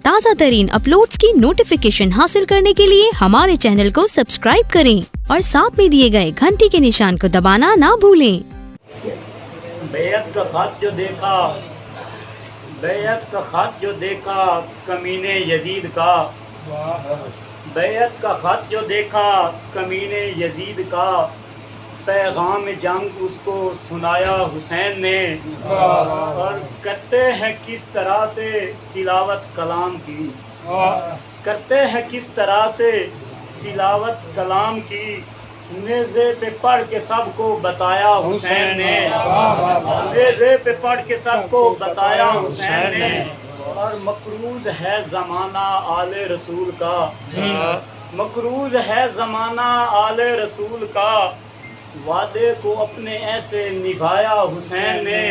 تازہ ترین اپلوڈز کی نوٹیفیکیشن حاصل کرنے کے لیے ہمارے چینل کو سبسکرائب کریں اور ساتھ میں دیے گئے گھنٹی کے نشان کو دبانا نہ بھولیں۔ بیعت کا خط جو دیکھا، بیعت کا خط جو دیکھا کمینے یزید کا، بیعت کا خط جو دیکھا کمینے یزید کا، پیغام جنگ اس کو سنایا حسین نے، اور کرتے ہیں کس طرح سے تلاوت کلام کی، کرتے ہیں کس طرح سے تلاوت کلام کی، نیزے پہ پڑھ کے سب کو بتایا حسین نے، نیزے پہ پڑھ کے سب کو بتایا حسین نے، اور مقروض ہے زمانہ آل رسول کا، مقروض ہے زمانہ آل رسول کا، وعدے کو اپنے ایسے نبھایا حسین نے،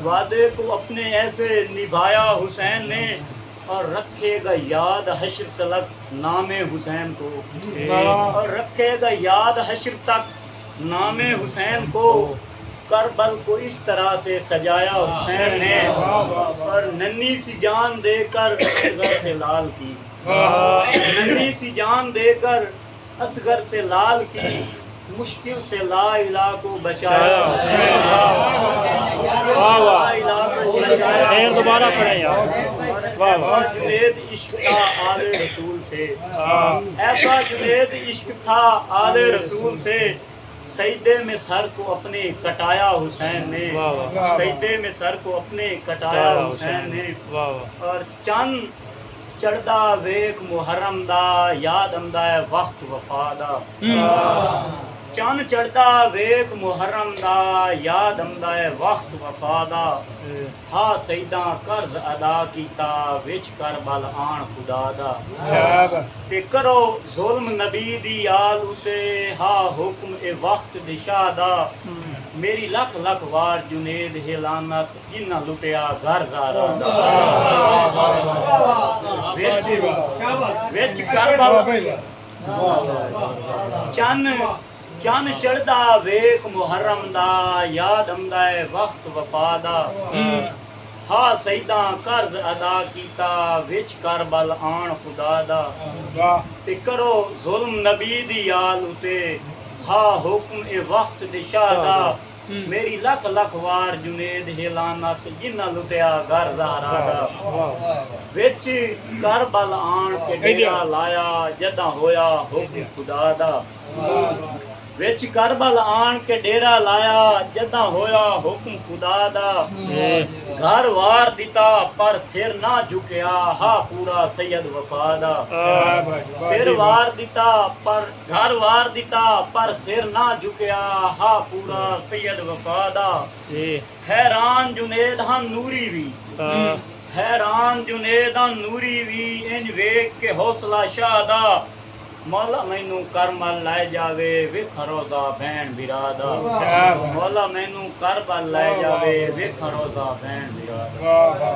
وعدے کو اپنے ایسے نبھایا حسین نے، اور رکھے گا یاد حشر تلک نام حسین کو، اور رکھے گا یاد حشر تک نام حسین کو، کربل کو اس طرح سے سجایا حسین نے، اور ننھی سی جان دے کر اصغر سے لال کی، ننھی سی جان دے کر اصغر سے لال کی، مشکل سے لا الہ کو بچایا حسین نے، لا الہ کو بچایا، دوبارہ پڑھیں یار، ایسا جنید عشق تھا آل رسول سے، ایسا جنید عشق تھا آل رسول سے، سجدے میں سر کو اپنے کٹایا حسین نے، سجدے میں سر کو اپنے کٹایا حسین نے، اور چند چڑھدا ویک محرم دا یاد آندا ہے وقت وفا دا، چند چڑھدا ویک محرم دا یاد آندا ہے وقت وفا دا، ہاں سیداں قرض ادا کیتا وچ کربل آن خدا دا، تے کرو ظلم نبی دی آل اتے ہاں حکم اے وقت دی شاہ دا، میری لکھ لکھ وار جنید ہلانت جنہ لٹیا گھر زارا دا، وچ کربل چن چڑھدا ویک محرم دا یاد آندا ہے وقت وفا دا، ہاں سیداں قرض ادا کیتا وچ کربل آن خدا دا، تے کرو ظلم نبی دی آل اتے ہاں حکم اے وقت دی شاہ دا، میری لکھ لکھ وار جنید ہلانت جنہ لٹیا گھر زہرا دا، وچ کربل آن کے ڈیرا لایا جداں ہویا حکم خدا دا، وچ کربل آن کے ڈیرا لایا جداں ہویا حکم خدا دا، گھر وار دیتا پر سر نہ جھکیا ہا پورا سید وفا دا، سر وار دیتا پر گھر وار دیتا پر سر نہ جھکیا ہا پورا سید وفا دا، حیران جنید ہم نوری بھی، حیران جنید ہم نوری بھی انج ویکھ کے حوصلہ شاہ دا، مولا مینوں کرمل لے جاوے وکھ روزہ بہن بھرا دا، مولا مینوں کربل لے جاوے وکھ روزہ بہن بھرا دا۔